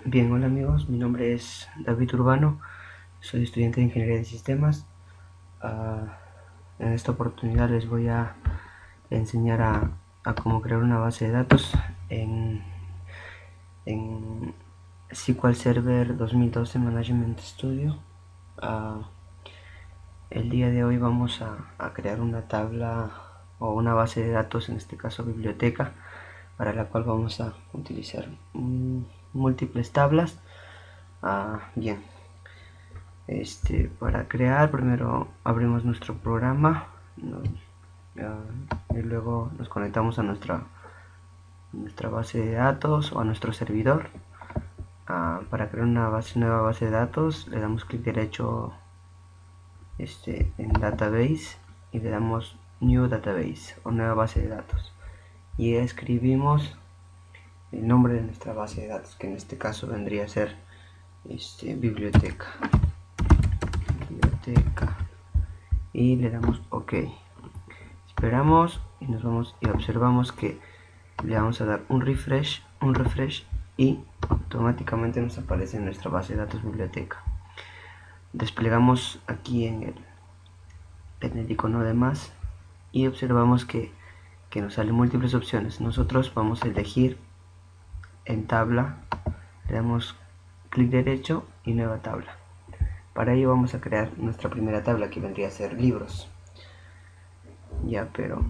Bien, hola amigos, mi nombre es David Urbano, soy estudiante de Ingeniería de Sistemas. En esta oportunidad les voy a enseñar a cómo crear una base de datos en SQL Server 2012 Management Studio. El día de hoy vamos a crear una tabla o una base de datos, en este caso biblioteca, para la cual vamos a utilizar múltiples tablas. Bien, para crear primero abrimos nuestro programa y luego nos conectamos a nuestra base de datos o a nuestro servidor. Para crear una nueva base de datos le damos clic derecho en database y le damos new database o nueva base de datos y escribimos el nombre de nuestra base de datos, que en este caso vendría a ser biblioteca, y le damos OK. Esperamos y nos vamos y observamos que le vamos a dar un refresh y automáticamente nos aparece en nuestra base de datos biblioteca. Desplegamos aquí en el icono de más y observamos que nos salen múltiples opciones. Nosotros vamos a elegir en tabla, le damos clic derecho y nueva tabla. Para ello vamos a crear nuestra primera tabla, que vendría a ser libros. Pero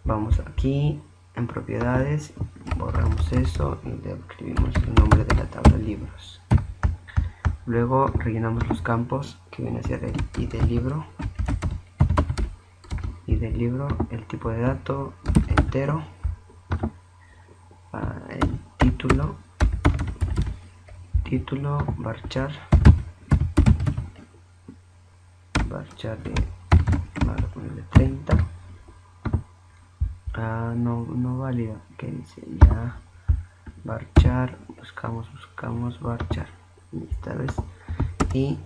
vamos aquí en propiedades, borramos eso y le escribimos el nombre de la tabla libros. Luego rellenamos los campos, que viene a ser el ID del libro, el tipo de dato entero, el título, varchar de 30, no válida, que dice ya varchar, buscamos varchar esta vez y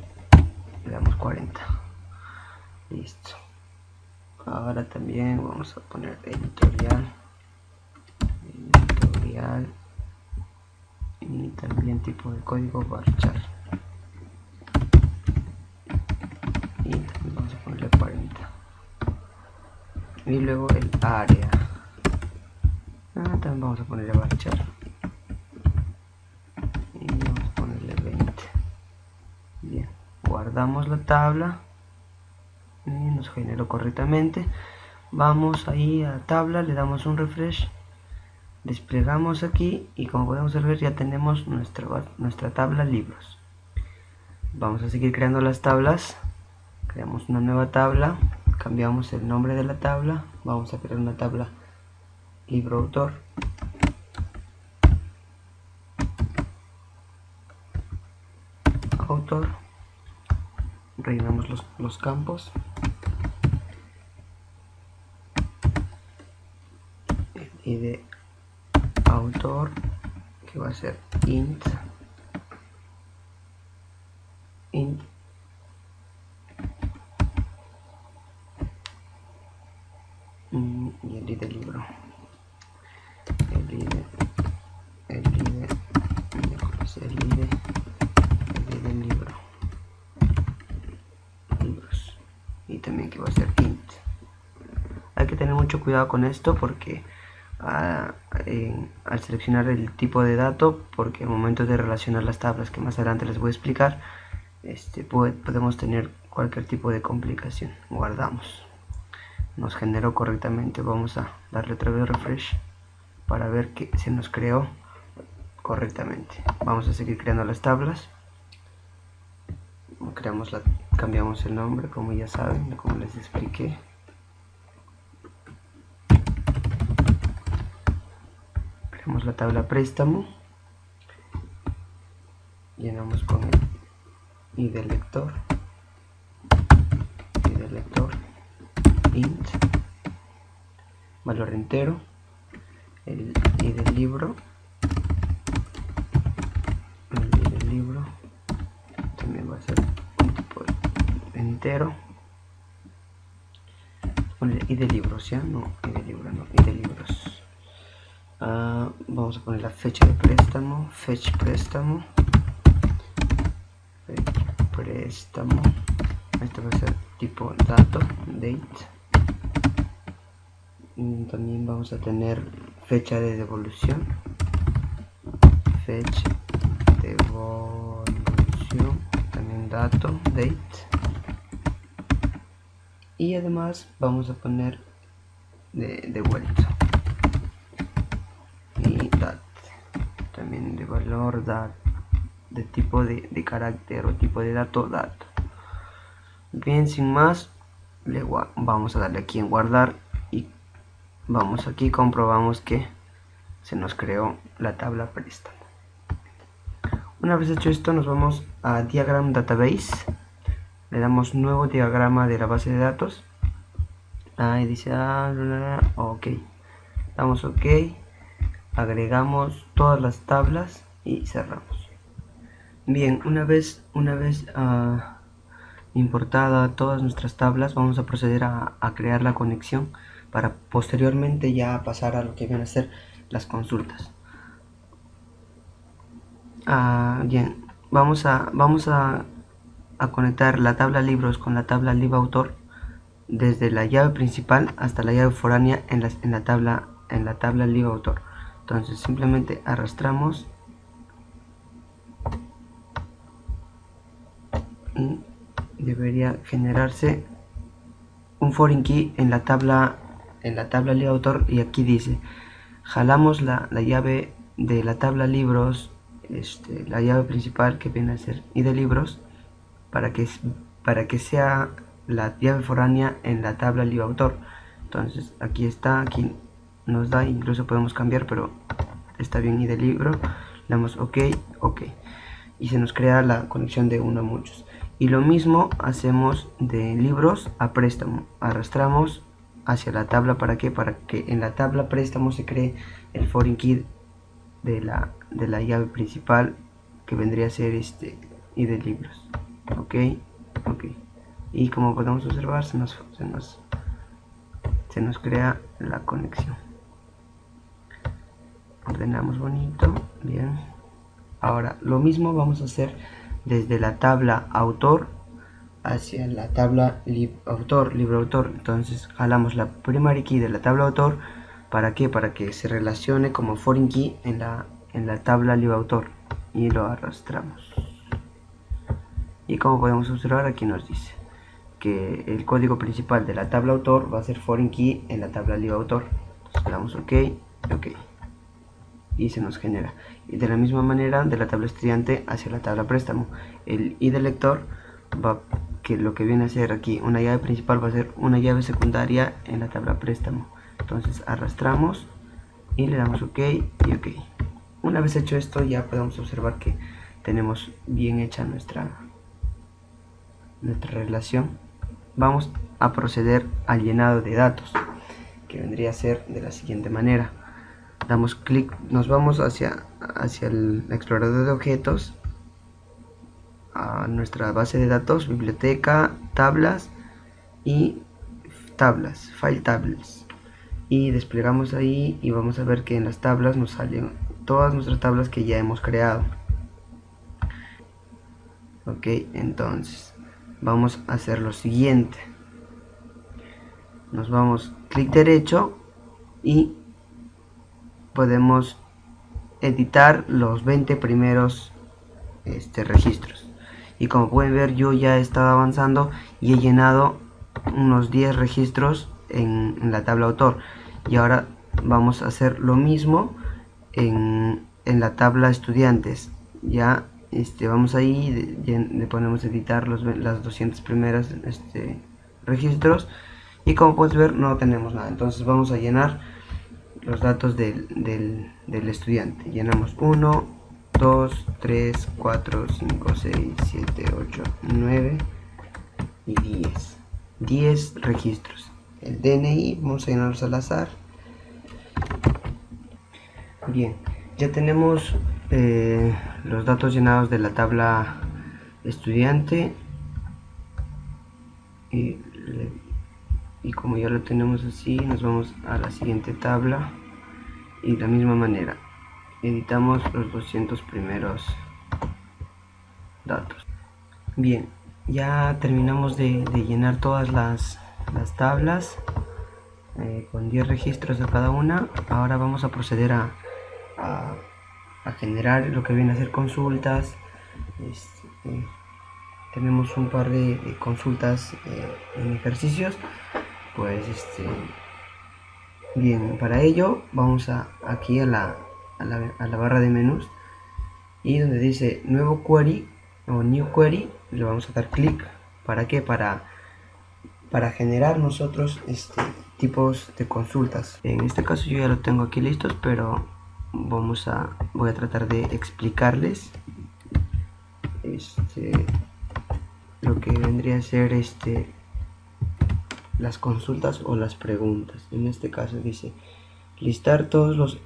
le damos 40. Listo. Ahora también vamos a poner editorial y también tipo de código varchar, y también vamos a ponerle 40. Y luego el área, también vamos a ponerle varchar y vamos a ponerle 20. Bien, guardamos la tabla y nos generó correctamente. Vamos ahí a tabla, le damos un refresh, desplegamos aquí y como podemos ver ya tenemos nuestra tabla libros. Vamos a seguir creando las tablas. Creamos una nueva tabla, cambiamos el nombre de la tabla, vamos a crear una tabla libro autor, rellenamos los campos, el ID autor, que va a ser int y el ID del libro, el ID del libro, libros, y también que va a ser int. Hay que tener mucho cuidado con esto porque al seleccionar el tipo de dato, porque al momento de relacionar las tablas, que más adelante les voy a explicar, podemos tener cualquier tipo de complicación. Guardamos, nos generó correctamente. Vamos a darle otra vez refresh para ver que se nos creó correctamente. Vamos a seguir creando las tablas. Cambiamos el nombre, como ya saben, como les expliqué. Creamos la tabla préstamo, llenamos con el ID del lector, int, valor entero, el ID del libro, también va a ser un tipo entero, poner ID de libros, ya no ID de libro, no ID de libros. Vamos a poner la fecha de préstamo, fetch préstamo, préstamo. Este va a ser tipo dato, date. También vamos a tener fecha de devolución, fecha de devolución, también dato, date. Y además vamos a poner de vuelta y dat, también de valor dat, de tipo de carácter o tipo de dato dat. Bien, sin más, vamos a darle aquí en guardar y vamos aquí, comprobamos que se nos creó la tabla préstamo. Una vez hecho esto, nos vamos a Diagram Database, le damos nuevo diagrama de la base de datos. Ahí dice ok, damos ok, agregamos todas las tablas y cerramos. Bien, una vez importada todas nuestras tablas, vamos a proceder a crear la conexión para posteriormente ya pasar a lo que van a ser las consultas. Bien, vamos a conectar la tabla libros con la tabla libautor desde la llave principal hasta la llave foránea en la tabla libautor. Entonces simplemente arrastramos y debería generarse un foreign key en la tabla libautor, y aquí dice jalamos la llave de la tabla libros, la llave principal que viene a ser y de libros, para que sea la llave foránea en la tabla libautor. Entonces aquí está, aquí nos da, incluso podemos cambiar, pero está bien y de libro, le damos ok, ok, y se nos crea la conexión de uno a muchos. Y lo mismo hacemos de libros a préstamo, arrastramos hacia la tabla, ¿para qué? Para que en la tabla préstamo se cree el foreign key de la llave principal, que vendría a ser y de libros. Ok, ok, y como podemos observar se nos crea la conexión. Ordenamos bonito, bien. Ahora lo mismo vamos a hacer desde la tabla autor hacia la tabla libreautor. Entonces jalamos la primary key de la tabla autor, ¿para qué? Para que se relacione como foreign key en la tabla libreautor, y lo arrastramos. Y como podemos observar, aquí nos dice que el código principal de la tabla autor va a ser foreign key en la tabla libautor. Entonces le damos ok, ok, y se nos genera. Y de la misma manera, de la tabla estudiante hacia la tabla préstamo, el id del lector que lo que viene a ser aquí una llave principal va a ser una llave secundaria en la tabla préstamo. Entonces arrastramos y le damos ok y ok. Una vez hecho esto, ya podemos observar que tenemos bien hecha nuestra relación. Vamos a proceder al llenado de datos, que vendría a ser de la siguiente manera. Damos clic, nos vamos hacia el explorador de objetos, a nuestra base de datos, biblioteca, tablas y tablas, file tables, y desplegamos ahí y vamos a ver que en las tablas nos salen todas nuestras tablas que ya hemos creado. Ok, entonces vamos a hacer lo siguiente. Nos vamos clic derecho y podemos editar los 20 primeros registros. Y como pueden ver, yo ya he estado avanzando y he llenado unos 10 registros en la tabla autor. Y ahora vamos a hacer lo mismo en la tabla estudiantes. Ya vamos ahí, le ponemos editar las 200 primeras registros, y como puedes ver no tenemos nada. Entonces vamos a llenar los datos del estudiante. Llenamos 1, 2, 3, 4, 5, 6, 7, 8, 9 y 10 registros. El DNI vamos a llenarlos al azar. Bien, ya tenemos los datos llenados de la tabla estudiante, y como ya lo tenemos así, nos vamos a la siguiente tabla y de la misma manera editamos los 200 primeros datos. Bien, ya terminamos de llenar todas las tablas con 10 registros de cada una. Ahora vamos a proceder a generar lo que viene a ser consultas. Tenemos un par de consultas en ejercicios. Pues bien, para ello vamos aquí a la barra de menús, y donde dice nuevo query o new query le vamos a dar clic. ¿Para qué? Para generar nosotros tipos de consultas. En este caso yo ya lo tengo aquí listos, pero voy a tratar de explicarles lo que vendría a ser las consultas o las preguntas. En este caso dice listar todos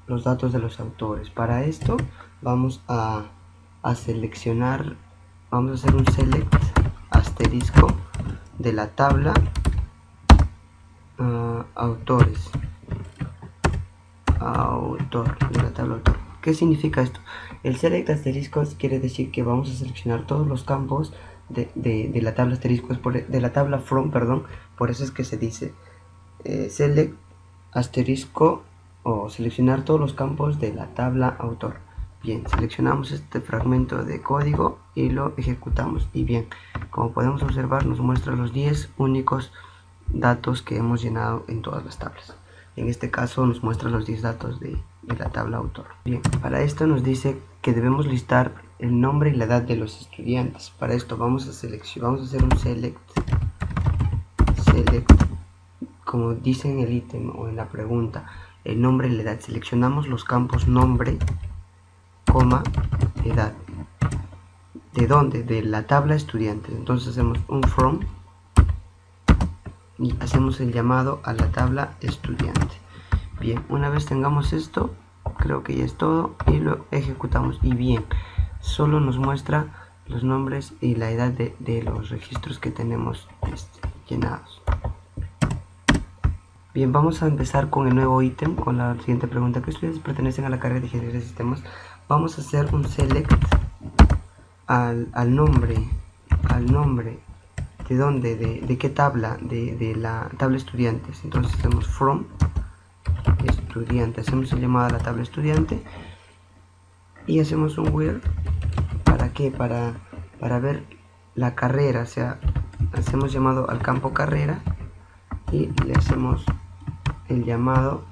los datos de los autores. Para esto vamos a seleccionar, vamos a hacer un select asterisco de la tabla autores, de la tabla autor. ¿Qué significa esto? El select asteriscos quiere decir que vamos a seleccionar todos los campos de la tabla asteriscos, de la tabla from, perdón. Por eso es que se dice select asterisco o seleccionar todos los campos de la tabla autor. Bien, seleccionamos este fragmento de código y lo ejecutamos. Y bien, como podemos observar, nos muestra los 10 únicos datos que hemos llenado en todas las tablas. En este caso nos muestra los 10 datos de la tabla autor. Bien, para esto nos dice que debemos listar el nombre y la edad de los estudiantes. Para esto vamos a hacer un select, como dice en el ítem o en la pregunta, el nombre y la edad. Seleccionamos los campos nombre, coma, edad. ¿De dónde? De la tabla estudiantes. Entonces hacemos un from y hacemos el llamado a la tabla estudiante. Bien, una vez tengamos esto, creo que ya es todo, y lo ejecutamos. Y bien, solo nos muestra los nombres y la edad de los registros que tenemos llenados. Bien, vamos a empezar con el nuevo ítem, con la siguiente pregunta. ¿Qué estudiantes pertenecen a la carrera de Ingeniería de Sistemas? Vamos a hacer un select al nombre. ¿De dónde? ¿De qué tabla? De la tabla estudiantes. Entonces hacemos from estudiante. Hacemos el llamado a la tabla estudiante y hacemos un where. ¿Para qué? Para ver la carrera. O sea, hacemos llamado al campo carrera y le hacemos el llamado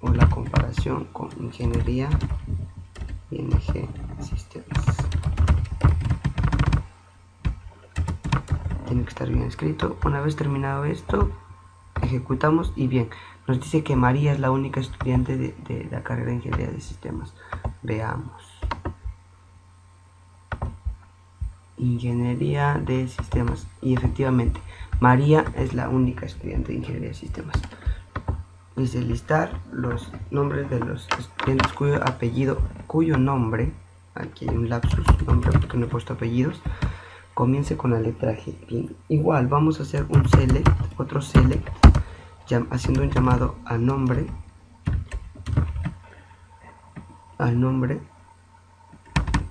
o la comparación con Ingeniería ING Sistemas. Tiene que estar bien escrito. Una vez terminado esto, ejecutamos y bien, nos dice que María es la única estudiante de la carrera de Ingeniería de Sistemas. Veamos. Ingeniería de Sistemas. Y efectivamente, María es la única estudiante de Ingeniería de Sistemas. Dice listar los nombres de los estudiantes cuyo nombre, aquí hay un lapsus, nombre porque no he puesto apellidos, comience con la letra G. Bien, igual vamos a hacer un select, otro select, haciendo un llamado a nombre,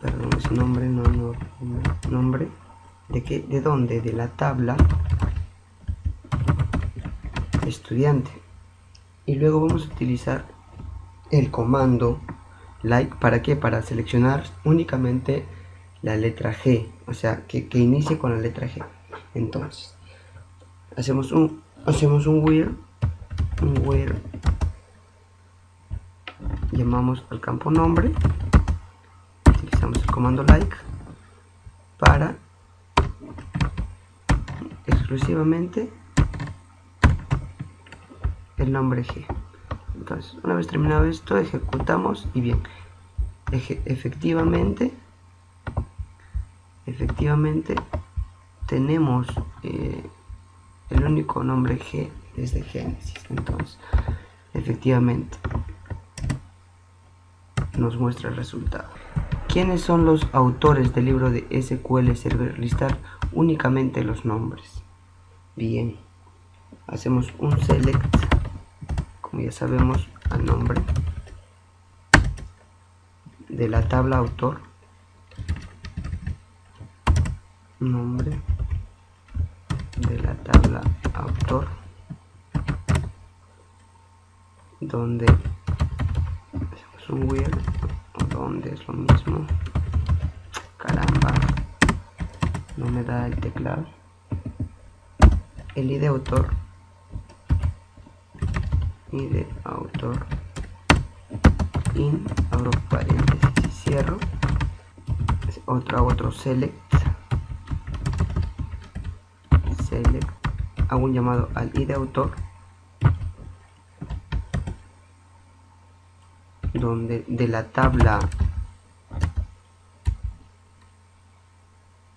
perdón, es nombre, nombre, ¿de dónde? De la tabla estudiante. Y luego vamos a utilizar el comando like. ¿Para qué? Para seleccionar únicamente la letra G, o sea, que inicie con la letra G. Entonces, hacemos un where, llamamos al campo nombre, utilizamos el comando like para exclusivamente el nombre G. Entonces, una vez terminado esto, ejecutamos y bien, efectivamente tenemos el único nombre G desde Génesis. Entonces, efectivamente nos muestra el resultado. ¿Quiénes son los autores del libro de SQL Server? Listar únicamente los nombres. Bien, hacemos un select, como ya sabemos, al nombre de la tabla autor nombre de la tabla autor, donde hacemos un where, o donde es lo mismo. Caramba, no me da el teclado. El id autor, in, abro paréntesis y cierro, hago otro select, hago un llamado al id autor, donde de la tabla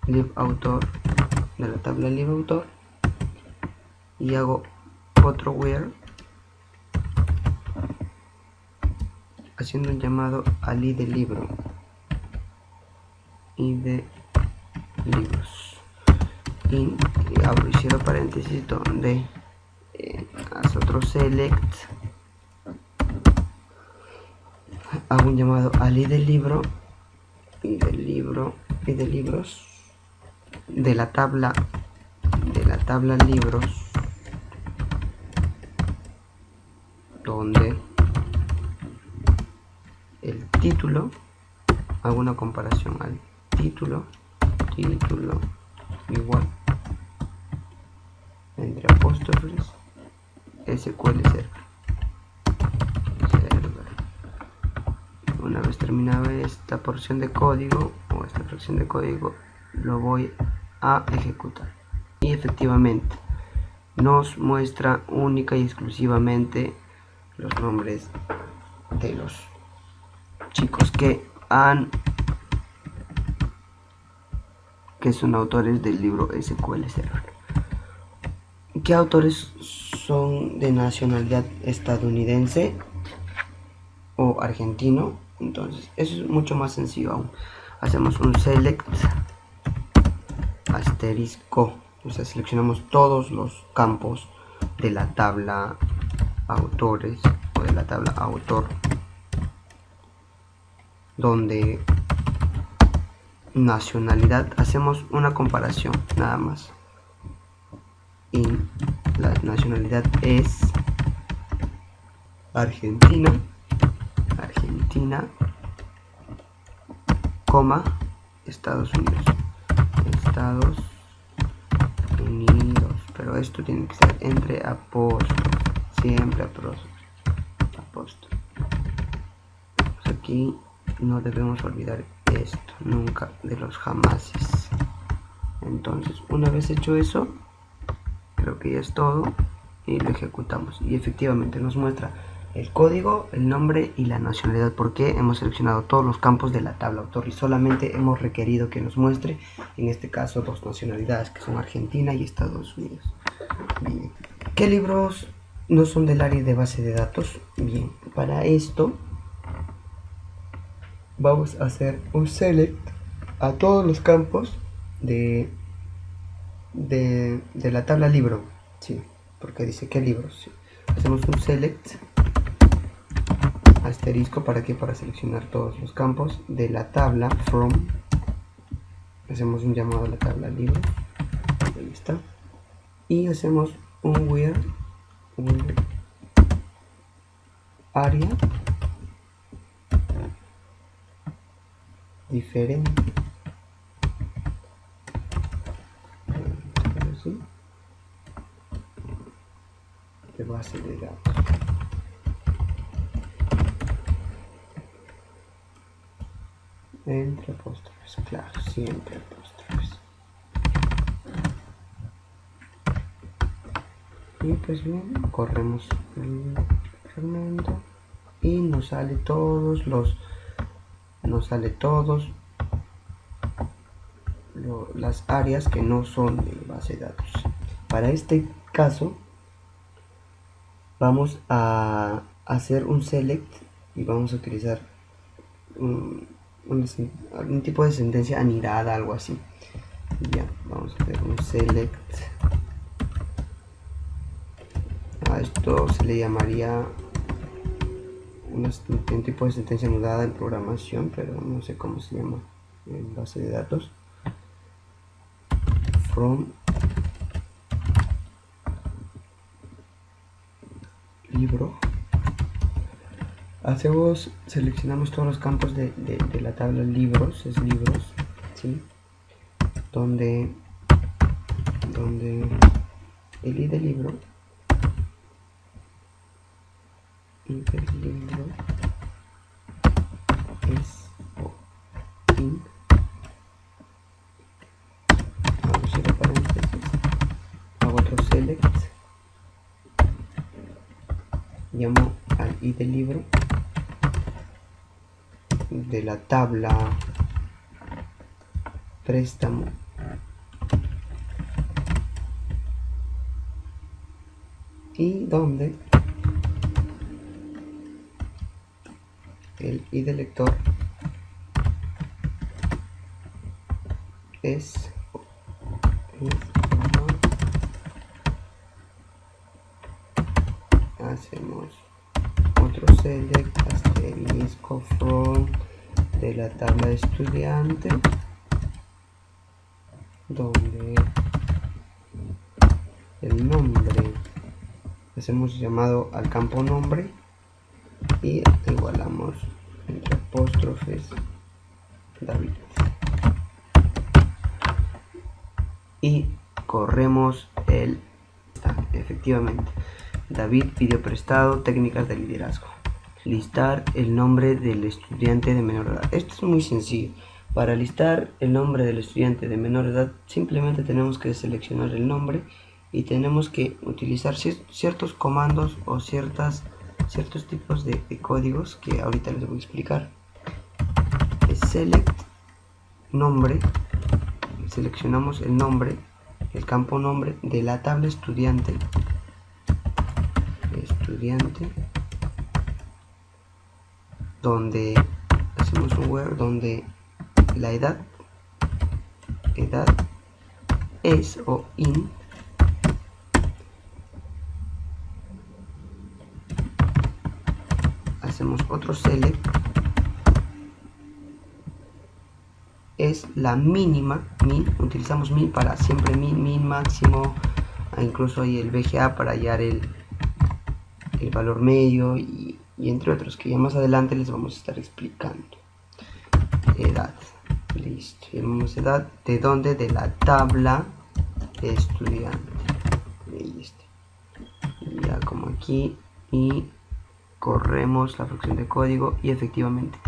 lib autor, y hago otro where haciendo un llamado al id libro, id libros, y abro y cierro paréntesis, donde hace otro select, hago un llamado al id libro y del libro y de libros, de la tabla libros, donde el título, hago una comparación al título igual, entre apóstrofes, SQL Server. Una vez terminada esta porción de código, o esta fracción de código, lo voy a ejecutar. Y efectivamente, nos muestra única y exclusivamente los nombres de los chicos que son autores del libro SQL Server. ¿Qué autores son de nacionalidad estadounidense o argentino? Entonces eso es mucho más sencillo aún. Hacemos un select asterisco, o sea, seleccionamos todos los campos de la tabla autores o de la tabla autor, donde nacionalidad hacemos una comparación nada más, y la nacionalidad es Argentina, coma, Estados Unidos, pero esto tiene que ser entre apóstrofes, siempre apóstrofes. Aquí no debemos olvidar esto, nunca, de los jamases. Entonces, una vez hecho eso, creo que ya es todo, y lo ejecutamos, y efectivamente nos muestra el código, el nombre y la nacionalidad, porque hemos seleccionado todos los campos de la tabla autor y solamente hemos requerido que nos muestre, en este caso, dos nacionalidades, que son Argentina y Estados Unidos. Bien. ¿Qué libros no son del área de base de datos? Bien, para esto vamos a hacer un select a todos los campos de la tabla libro, sí, porque dice qué libros, sí. Hacemos un select asterisco, ¿para qué? Para seleccionar todos los campos de la tabla from, hacemos un llamado a la tabla libro, ahí está, y hacemos un where área diferente, de base de datos. Entre apóstrofes, claro, siempre apóstrofes. Y pues bien, corremos el fragmento y nos sale todos las áreas que no son de base de datos. Para este caso vamos a hacer un select y vamos a utilizar algún tipo de sentencia anidada, algo así. Ya, vamos a hacer un select. A esto se le llamaría un tipo de sentencia anudada en programación, pero no sé cómo se llama en base de datos. from libro. Seleccionamos todos los campos de la tabla libros, es libros, ¿sí? Donde el id del libro, interlibro es in, hago cierre paréntesis, hago otro select, llamo al id del libro de la tabla préstamo y donde el id del lector es hacemos otro select asterisco from de la tabla de estudiante, donde el nombre hacemos llamado al campo nombre y igualamos entre apóstrofes David y corremos efectivamente David pidió prestado técnicas de liderazgo. Listar el nombre del estudiante de menor edad. Esto es muy sencillo. Para listar el nombre del estudiante de menor edad simplemente tenemos que seleccionar el nombre y tenemos que utilizar ciertos comandos o ciertos tipos de códigos que ahorita les voy a explicar. Select nombre, seleccionamos el nombre, el campo nombre de la tabla estudiante, donde hacemos un where, donde la edad es o in, hacemos otro select, es la mínima, min, utilizamos min para siempre min máximo, incluso hay el VGA para hallar el valor medio y entre otros que ya más adelante les vamos a estar explicando. Edad, listo, llamamos edad, ¿de dónde? De la tabla de estudiante, listo, ya como aquí, y corremos la función de código y efectivamente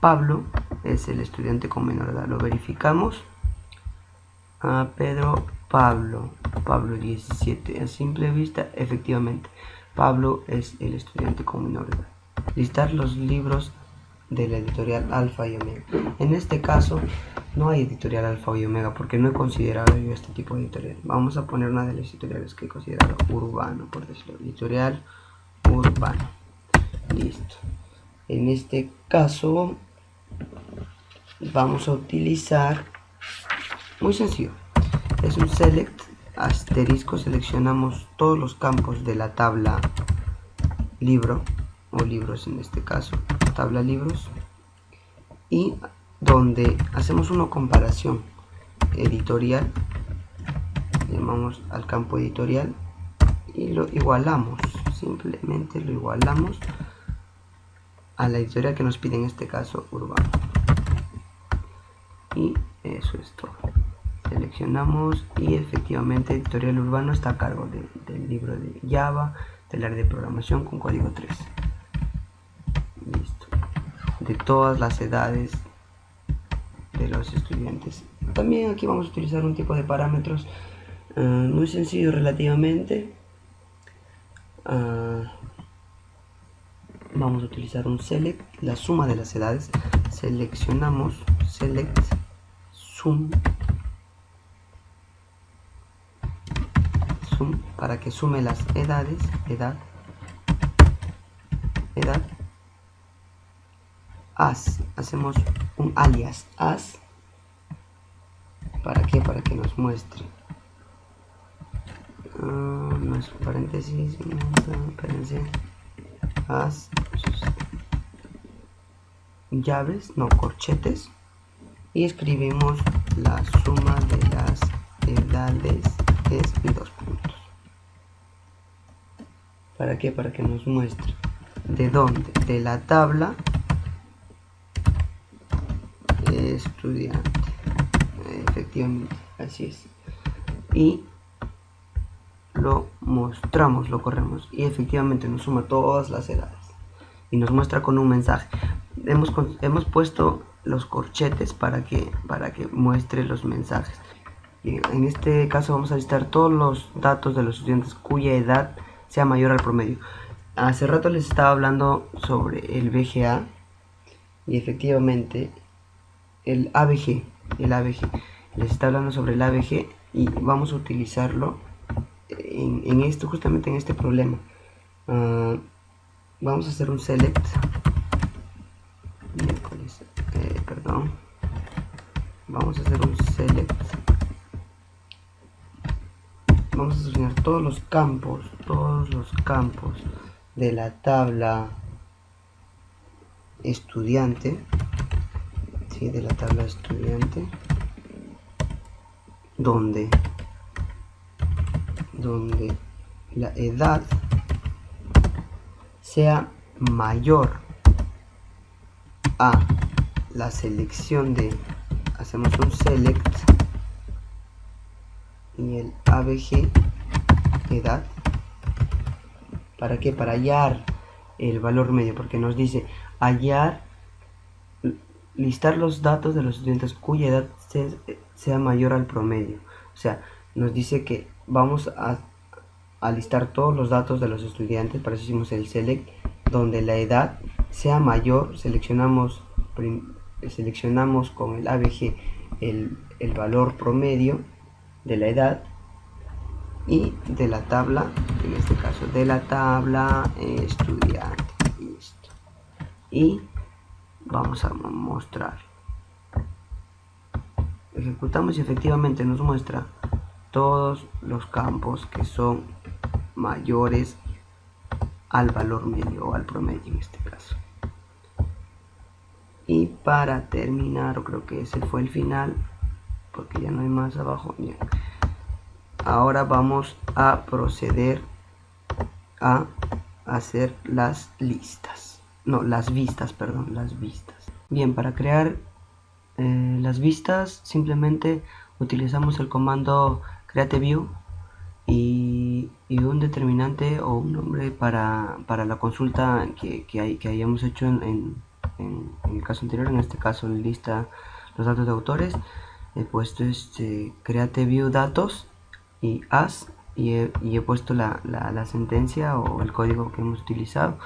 Pablo es el estudiante con menor edad. Lo verificamos. Pedro, Pablo 17. A simple vista, efectivamente, Pablo es el estudiante con menor edad. Listar los libros de la editorial Alfa y Omega. En este caso, no hay editorial Alfa y Omega porque no he considerado yo este tipo de editorial. Vamos a poner una de las editoriales que he considerado Urbano, por decirlo. Editorial Urbano. Listo. En este caso vamos a utilizar, muy sencillo, es un select asterisco, seleccionamos todos los campos de la tabla libro o libros, en este caso tabla libros, y donde hacemos una comparación editorial, llamamos al campo editorial y lo igualamos, simplemente lo igualamos a la editorial que nos pide, en este caso Urbano, y eso es todo. Seleccionamos y efectivamente editorial Urbano está a cargo del libro de Java, del área de programación con código 3. Listo. De todas las edades de los estudiantes. También aquí vamos a utilizar un tipo de parámetros muy sencillo relativamente. Vamos a utilizar un select, la suma de las edades. Seleccionamos select sum para que sume las edades, edad, as, hacemos un alias as, ¿para qué? Para que nos muestre nuestro paréntesis, espérense, as llaves, no, corchetes, y escribimos la suma de las edades es y 2 puntos. ¿Para qué? Para que nos muestre de dónde, de la tabla estudiante, efectivamente, así es, y lo mostramos, lo corremos y efectivamente nos suma todas las edades y nos muestra con un mensaje. Hemos puesto los corchetes para que muestre los mensajes. Bien, en este caso vamos a listar todos los datos de los estudiantes cuya edad sea mayor al promedio. Hace rato les estaba hablando sobre el BGA y efectivamente el ABG, les está hablando sobre el ABG y vamos a utilizarlo en esto, justamente en este problema. Vamos a hacer un select, vamos a hacer un select, vamos a seleccionar todos los campos de la tabla estudiante, ¿sí? De la tabla estudiante, donde la edad sea mayor a la selección de, hacemos un select y el ABG edad. ¿Para qué? Para hallar el valor medio, porque nos dice listar los datos de los estudiantes cuya edad sea mayor al promedio. O sea, nos dice que vamos a listar todos los datos de los estudiantes, para eso hicimos el select, donde la edad sea mayor, seleccionamos con el ABG el valor promedio de la edad y de la tabla, en este caso de la tabla estudiante. Listo. Y vamos a mostrar, ejecutamos y efectivamente nos muestra todos los campos que son mayores al valor medio o al promedio en este caso. Y para terminar, creo que ese fue el final porque ya no hay más abajo. Bien, ahora vamos a proceder a hacer las listas, no, las vistas, perdón, las vistas. Bien, para crear las vistas simplemente utilizamos el comando createView y un determinante o un nombre para la consulta que hayamos hecho en el caso anterior. En este caso lista los datos de autores. He puesto createView datos y as y he puesto la sentencia o el código que hemos utilizado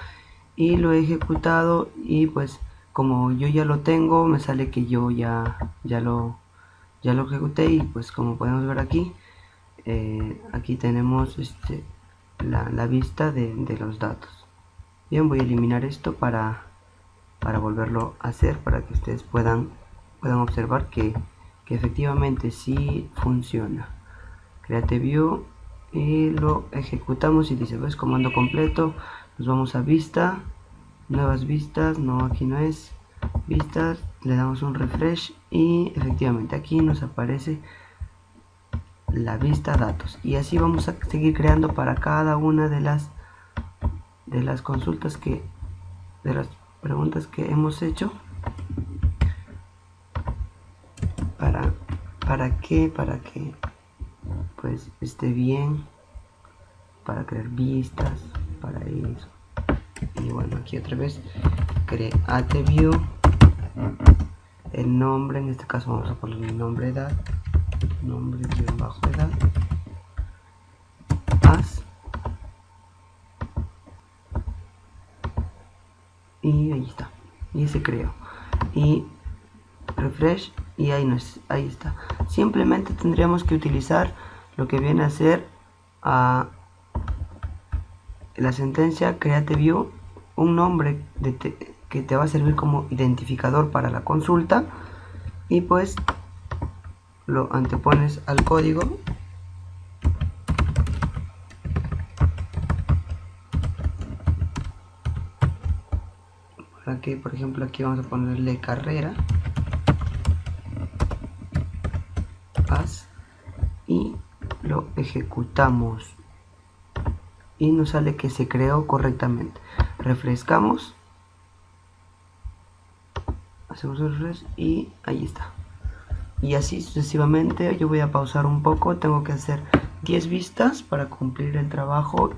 y lo he ejecutado, y pues como yo ya lo tengo, me sale que yo ya lo ejecuté. Y pues como podemos ver aquí, aquí tenemos la vista de los datos. Bien, voy a eliminar esto para volverlo a hacer, para que ustedes puedan observar que efectivamente sí funciona. createView y lo ejecutamos y dice, ¿ves? Comando completo. Nos vamos a vista, nuevas vistas, no, aquí no es vistas, le damos un refresh y efectivamente aquí nos aparece la vista datos, y así vamos a seguir creando para cada una de las consultas de las preguntas que hemos hecho. para que pues esté bien, para crear vistas, para eso. Y bueno, aquí otra vez createView, el nombre, en este caso vamos a poner el nombre edad, nombre bajo edad, as, y ahí está, y se creó, y refresh y ahí está. Simplemente tendríamos que utilizar lo que viene a ser la sentencia createView, un nombre que te va a servir como identificador para la consulta, y pues lo antepones al código. Para que, por ejemplo, aquí vamos a ponerle carrera, as, y lo ejecutamos y nos sale que se creó correctamente. Refrescamos, hacemos un refresh y ahí está. Y así sucesivamente. Yo voy a pausar un poco, tengo que hacer 10 vistas para cumplir el trabajo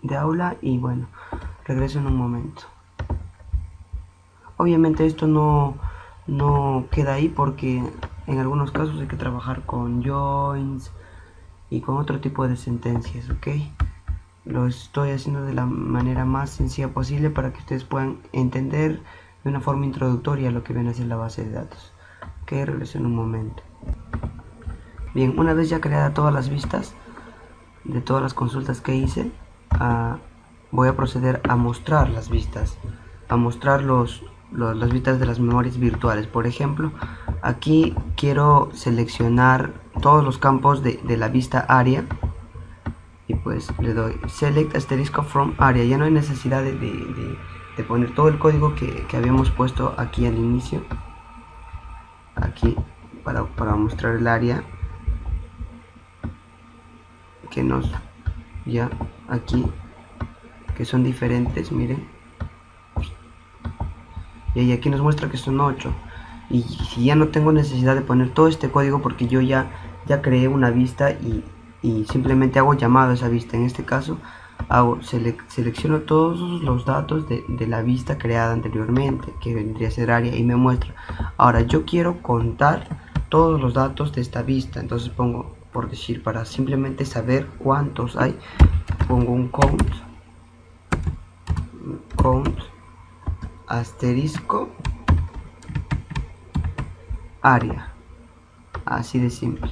de aula y bueno, regreso en un momento. Obviamente esto no queda ahí porque en algunos casos hay que trabajar con joins y con otro tipo de sentencias, ¿ok? Lo estoy haciendo de la manera más sencilla posible para que ustedes puedan entender de una forma introductoria lo que viene a ser la base de datos. Ok, regreso en un momento. Bien, una vez ya creada todas las vistas de todas las consultas que hice, voy a proceder a mostrar las vistas, a mostrar las vistas de las memorias virtuales. Por ejemplo, aquí quiero seleccionar todos los campos de la vista área y pues le doy select asterisco from area. Ya no hay necesidad de poner todo el código que habíamos puesto aquí al inicio, aquí para mostrar el área que nos ya aquí, que son diferentes, miren, y aquí nos muestra que son 8. Y si ya no tengo necesidad de poner todo este código porque yo ya creé una vista y simplemente hago llamado a esa vista. En este caso selecciono todos los datos de la vista creada anteriormente, que vendría a ser área, y me muestra. Ahora yo quiero contar todos los datos de esta vista, entonces pongo, por decir, para simplemente saber cuántos hay, pongo un count asterisco área, así de simple,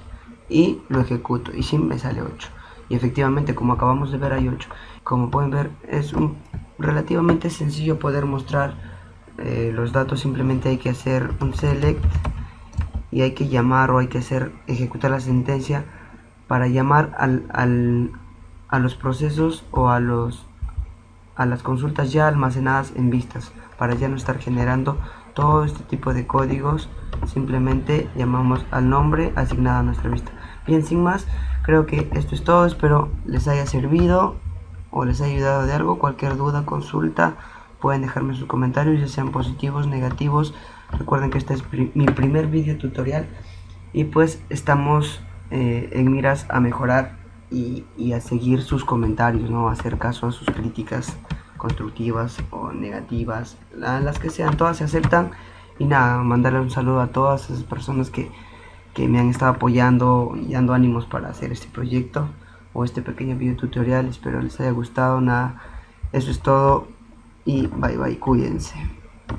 y lo ejecuto y sí me sale 8. Y efectivamente, como acabamos de ver, hay 8. Como pueden ver, es relativamente sencillo poder mostrar los datos. Simplemente hay que hacer un select y hay que llamar, o hay que ejecutar la sentencia para llamar a los procesos o a las consultas ya almacenadas en vistas, para ya no estar generando todo este tipo de códigos. Simplemente llamamos al nombre asignado a nuestra vista. Bien, sin más, creo que esto es todo. Espero les haya servido o les haya ayudado de algo. Cualquier duda, consulta, pueden dejarme sus comentarios, ya sean positivos, negativos. Recuerden que este es mi primer video tutorial y pues estamos en miras a mejorar y a seguir sus comentarios, ¿no? A hacer caso a sus críticas constructivas o negativas, las que sean, todas se aceptan. Y nada, mandarle un saludo a todas esas personas que me han estado apoyando y dando ánimos para hacer este proyecto o este pequeño video tutorial. Espero les haya gustado. Nada, eso es todo y bye bye, cuídense.